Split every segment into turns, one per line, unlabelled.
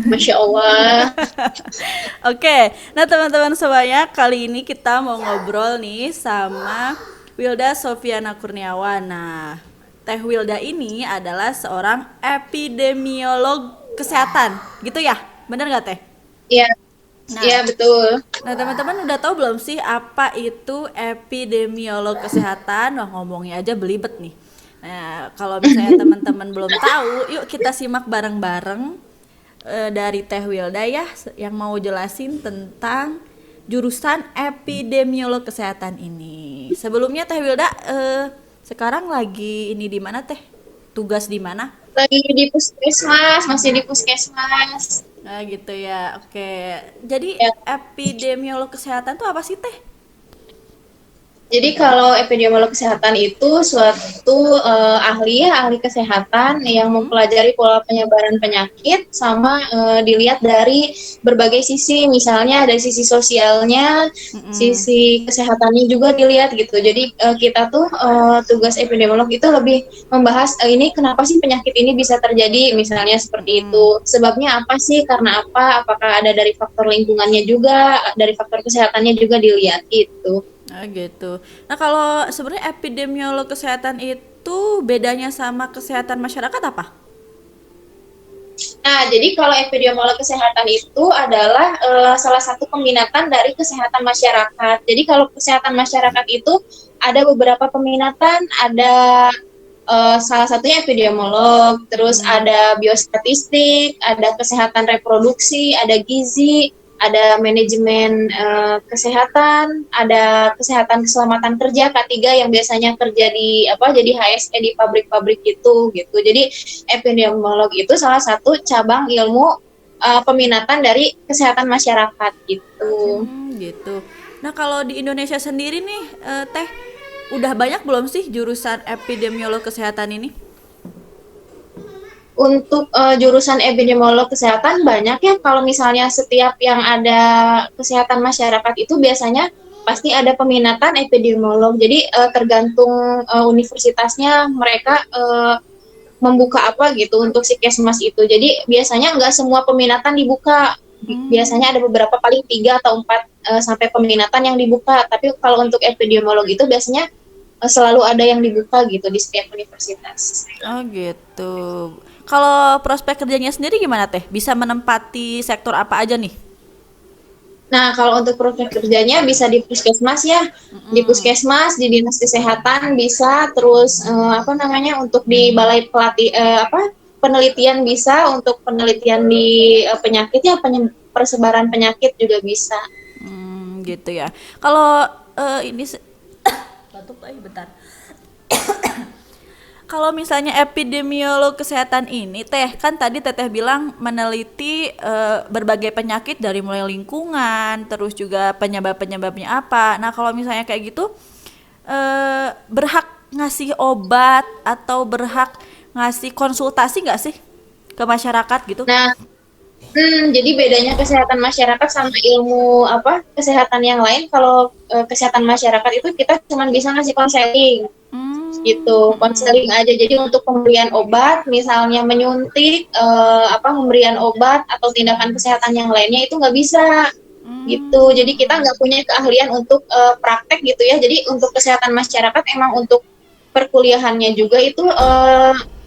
Masya Allah.
Oke, nah teman-teman semuanya, kali ini kita mau ngobrol nih sama Wilda Sofiana Kurniawan. Nah, Teh Wilda ini adalah seorang epidemiolog kesehatan, gitu ya? Bener nggak Teh?
Iya,
Nah,
iya betul.
nah teman-teman udah tahu belum sih apa itu epidemiolog kesehatan? Wah ngomongnya aja belibet nih. Nah, kalau misalnya teman-teman belum tahu, yuk kita simak bareng-bareng dari Teh Wilda ya yang mau jelasin tentang jurusan epidemiolog kesehatan ini. Sebelumnya Teh Wilda sekarang lagi ini di mana Teh? Tugas di mana?
Lagi di puskesmas, masih di puskesmas.
Nah, gitu ya. Oke. Jadi
Ya.
epidemiolog kesehatan tuh apa sih Teh?
Jadi kalau epidemiolog kesehatan itu suatu ahli kesehatan yang
Mm-mm.
mempelajari pola penyebaran penyakit sama dilihat dari berbagai sisi, misalnya dari sisi sosialnya,
Mm-mm.
sisi kesehatannya juga dilihat gitu. Jadi kita tuh tugas epidemiolog itu lebih membahas ini kenapa sih penyakit ini bisa terjadi, misalnya seperti
Mm-mm.
itu. Sebabnya apa sih? Karena apa? Apakah ada dari faktor lingkungannya juga, dari faktor kesehatannya juga dilihat gitu.
Nah, gitu. Nah, kalau sebenarnya epidemiolog kesehatan itu bedanya sama kesehatan masyarakat apa?
Nah, jadi kalau epidemiolog kesehatan itu adalah salah satu peminatan dari kesehatan masyarakat. Jadi kalau kesehatan masyarakat itu ada beberapa peminatan, ada salah satunya epidemiolog, terus
Hmm.
ada biostatistik, ada kesehatan reproduksi, ada gizi, ada manajemen kesehatan, ada kesehatan keselamatan kerja K3 yang biasanya kerja di apa jadi HSE di pabrik-pabrik gitu. Jadi epidemiolog itu salah satu cabang ilmu peminatan dari kesehatan masyarakat gitu.
Gitu. Nah, kalau di Indonesia sendiri nih, Teh, udah banyak belum sih jurusan epidemiolog kesehatan ini?
Untuk jurusan epidemiolog kesehatan banyak ya, kalau misalnya setiap yang ada kesehatan masyarakat itu biasanya pasti ada peminatan epidemiolog. Jadi tergantung universitasnya mereka membuka apa gitu untuk si kesmas itu. Jadi biasanya nggak semua peminatan dibuka.
Hmm.
Biasanya ada beberapa paling 3 atau 4 sampai peminatan yang dibuka. Tapi kalau untuk epidemiolog itu biasanya selalu ada yang dibuka gitu di setiap universitas.
Oh, gitu. Kalau prospek kerjanya sendiri gimana, Teh? Bisa menempati sektor apa aja nih?
Nah, kalau untuk prospek kerjanya bisa di puskesmas ya, di
Mm-mm.
puskesmas, di dinas kesehatan bisa, terus apa namanya untuk di balai pelatih apa penelitian bisa, untuk penelitian di penyakit ya persebaran penyakit juga bisa.
Gitu ya. Kalau ini batuk lagi bentar. Kalau misalnya epidemiolog kesehatan ini, Teh, kan tadi Teteh bilang meneliti berbagai penyakit dari mulai lingkungan, terus juga penyebab-penyebabnya apa. Nah, kalau misalnya kayak gitu, berhak ngasih obat atau berhak ngasih konsultasi nggak sih ke masyarakat gitu?
Nah, jadi bedanya kesehatan masyarakat sama ilmu apa kesehatan yang lain, kalau kesehatan masyarakat itu kita cuma bisa ngasih konseling gitu,
Mm-mm.
konseling aja. Jadi untuk pemberian obat, misalnya menyuntik, apa pemberian obat atau tindakan kesehatan yang lainnya itu nggak bisa gitu. Jadi kita nggak punya keahlian untuk praktek gitu ya. Jadi untuk kesehatan masyarakat emang untuk perkuliahannya juga itu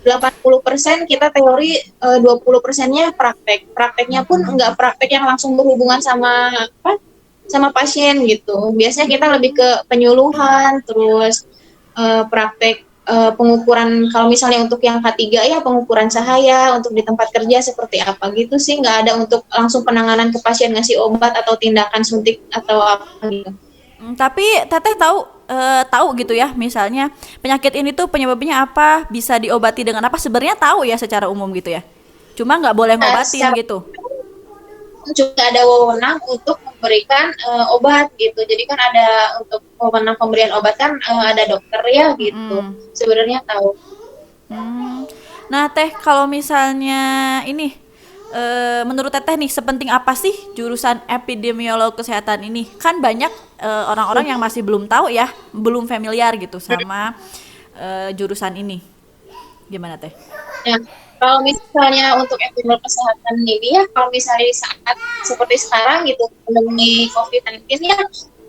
80% kita teori, 20%-nya praktek. Prakteknya pun nggak praktek yang langsung berhubungan sama apa sama pasien gitu. Biasanya kita lebih ke penyuluhan, terus praktek pengukuran, kalau misalnya untuk yang K3 ya pengukuran cahaya untuk di tempat kerja seperti apa gitu sih, nggak ada untuk langsung penanganan ke pasien ngasih obat atau tindakan suntik atau apa gitu.
Tapi Teteh tahu tahu gitu ya, misalnya penyakit ini tuh penyebabnya apa, bisa diobati dengan apa? Sebenarnya tahu ya secara umum gitu ya. Cuma nggak boleh
Nah,
ngobatin
secara
gitu.
juga ada wewenang untuk memberikan obat gitu. Jadi kan ada untuk wewenang pemberian obat kan ada dokter ya gitu.
Mm-mm.
Sebenarnya tahu.
Hmm. Nah, Teh, kalau misalnya ini, menurut Teteh nih, sepenting apa sih jurusan epidemiolog kesehatan ini? Kan banyak orang-orang yang masih belum tahu ya, belum familiar gitu sama jurusan ini. Gimana Teh?
Nah, kalau misalnya untuk epidemiolog kesehatan ini ya, kalau misalnya di saat seperti sekarang gitu, pandemi COVID-19 ya,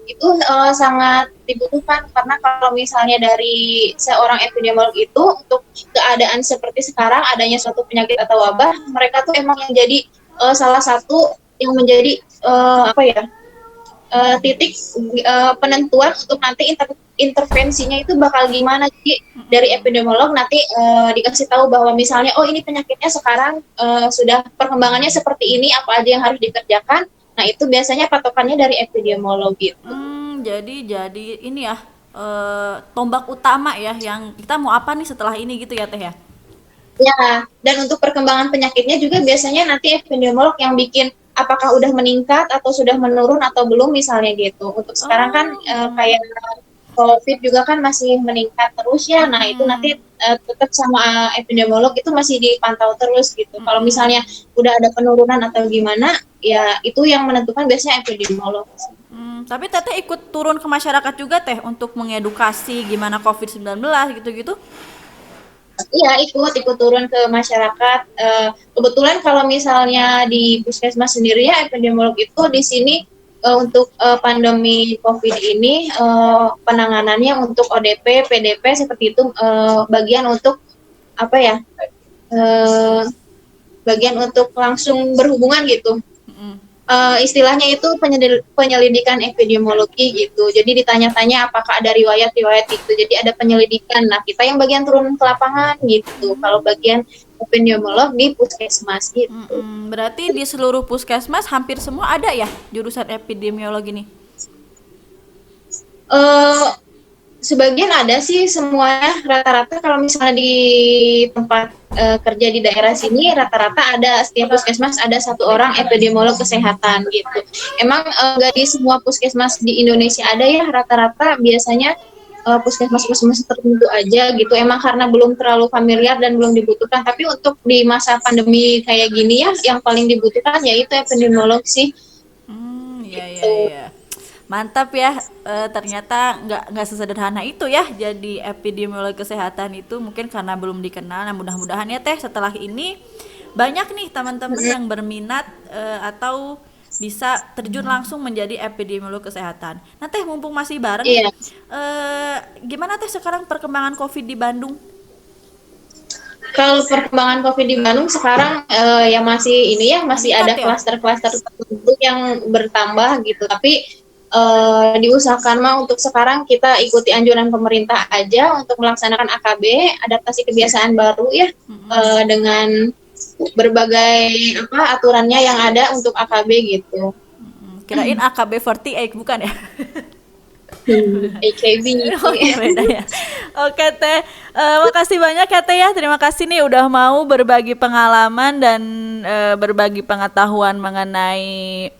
itu sangat dibutuhkan karena kalau misalnya dari seorang epidemiolog itu untuk keadaan seperti sekarang adanya suatu penyakit atau wabah, mereka tuh emang yang jadi salah satu yang menjadi apa ya titik penentuan untuk nanti intervensinya itu bakal gimana. Jadi dari epidemiolog nanti dikasih tahu bahwa misalnya oh ini penyakitnya sekarang sudah perkembangannya seperti ini, apa aja yang harus dikerjakan. Nah itu biasanya patokannya dari epidemiolog gitu.
Jadi ini ya, tombak utama ya yang kita mau apa nih setelah ini gitu ya Teh ya?
Ya, dan untuk perkembangan penyakitnya juga biasanya nanti epidemiolog yang bikin apakah udah meningkat atau sudah menurun atau belum misalnya gitu. Untuk sekarang kan
Oh,
kayak COVID juga kan masih meningkat terus ya. Nah, itu nanti tetap sama epidemiolog itu masih dipantau terus gitu. Kalau misalnya udah ada penurunan atau gimana, ya itu yang menentukan biasanya epidemiolog.
Tapi Teteh ikut turun ke masyarakat juga Teh untuk mengedukasi gimana COVID-19 gitu-gitu?
Iya, ikut turun ke masyarakat. Kebetulan kalau misalnya di puskesmas sendiri ya epidemiolog itu di sini untuk pandemi COVID ini penanganannya untuk ODP, PDP seperti itu bagian untuk apa ya? eh, Bagian untuk langsung berhubungan gitu. Istilahnya itu penyelidikan epidemiologi gitu. Jadi ditanya-tanya apakah ada riwayat-riwayat itu. Jadi ada penyelidikan. Nah, kita yang bagian turun ke lapangan gitu. Kalau bagian epidemiolog di puskesmas gitu.
Berarti di seluruh puskesmas hampir semua ada ya jurusan epidemiologi ini?
Eh Sebagian ada sih, semuanya rata-rata kalau misalnya di tempat kerja di daerah sini rata-rata ada, setiap puskesmas ada satu orang epidemiolog kesehatan gitu. Emang nggak di semua puskesmas di Indonesia ada ya, rata-rata biasanya puskesmas-puskesmas tertentu aja gitu. Emang karena belum terlalu familiar dan belum dibutuhkan. Tapi untuk di masa pandemi kayak gini ya, yang paling dibutuhkan yaitu epidemiolog sih.
Iya iya
Gitu.
iya. Mantap ya, ternyata nggak sesederhana itu ya jadi epidemiolog kesehatan itu mungkin karena belum dikenal. Nah mudah-mudahan ya Teh setelah ini banyak nih teman-teman yang berminat atau bisa terjun langsung menjadi epidemiolog kesehatan. Nah Teh mumpung masih bareng nih,
Iya.
gimana Teh sekarang perkembangan COVID di Bandung?
Kalau perkembangan COVID di Bandung sekarang ya masih ini ya, masih
Meningkat
ada
ya?
klaster-klaster tertentu yang bertambah gitu. Tapi diusahakan mah untuk sekarang kita ikuti anjuran pemerintah aja untuk melaksanakan AKB, adaptasi kebiasaan baru ya, dengan berbagai apa aturannya yang ada untuk AKB gitu.
Kirain AKB48 bukan ya?
AKB.
Oh iya beda ya. Oke Teh, makasih banyak ya Teh ya. Terima kasih nih udah mau berbagi pengalaman dan berbagi pengetahuan mengenai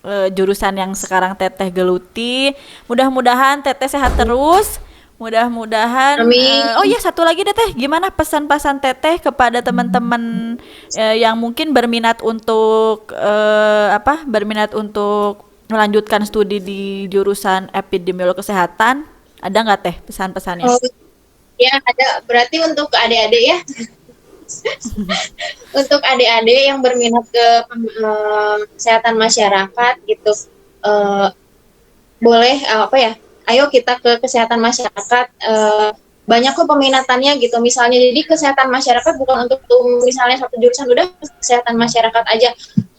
jurusan yang sekarang Teteh geluti. Mudah-mudahan Teteh sehat terus. Mudah-mudahan
Amin.
oh iya satu lagi deh Teh, gimana pesan-pesan Teteh kepada teman-teman yang mungkin berminat untuk berminat untuk melanjutkan studi di jurusan epidemiolog kesehatan, ada nggak Teh pesan-pesannya?
Oh, ya ada. Berarti untuk adik-adik ya, untuk adik-adik yang berminat ke kesehatan masyarakat gitu, eh, boleh apa ya, ayo kita ke kesehatan masyarakat, banyak kok peminatannya gitu. Misalnya jadi kesehatan masyarakat bukan untuk misalnya satu jurusan, udah kesehatan masyarakat aja,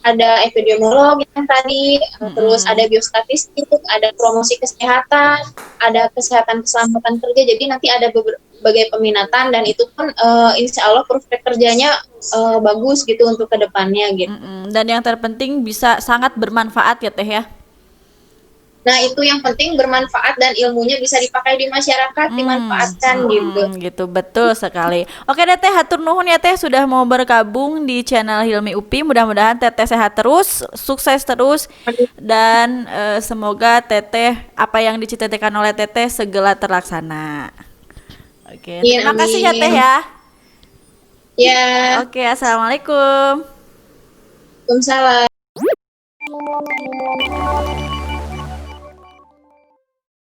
ada epidemiolog yang tadi, terus ada biostatistik, ada promosi kesehatan, ada kesehatan keselamatan kerja. Jadi nanti ada berbagai peminatan dan itu pun insya Allah prospek kerjanya bagus gitu untuk kedepannya gitu.
Dan yang terpenting bisa sangat bermanfaat ya Teh ya.
Nah, itu yang penting bermanfaat dan ilmunya bisa dipakai di masyarakat, dimanfaatkan gitu.
Gitu betul sekali. Oke deh Teh, hatur nuhun ya Teh sudah mau bergabung di channel Hilmi Upi. Mudah-mudahan Teteh sehat terus, sukses terus, dan semoga Teteh apa yang dicita-citakan oleh Teteh segera terlaksana. Oke,
Amin,
terima kasih ya Teh
amin.
ya.
Ya,
Oke, assalamualaikum.
Waalaikumsalam.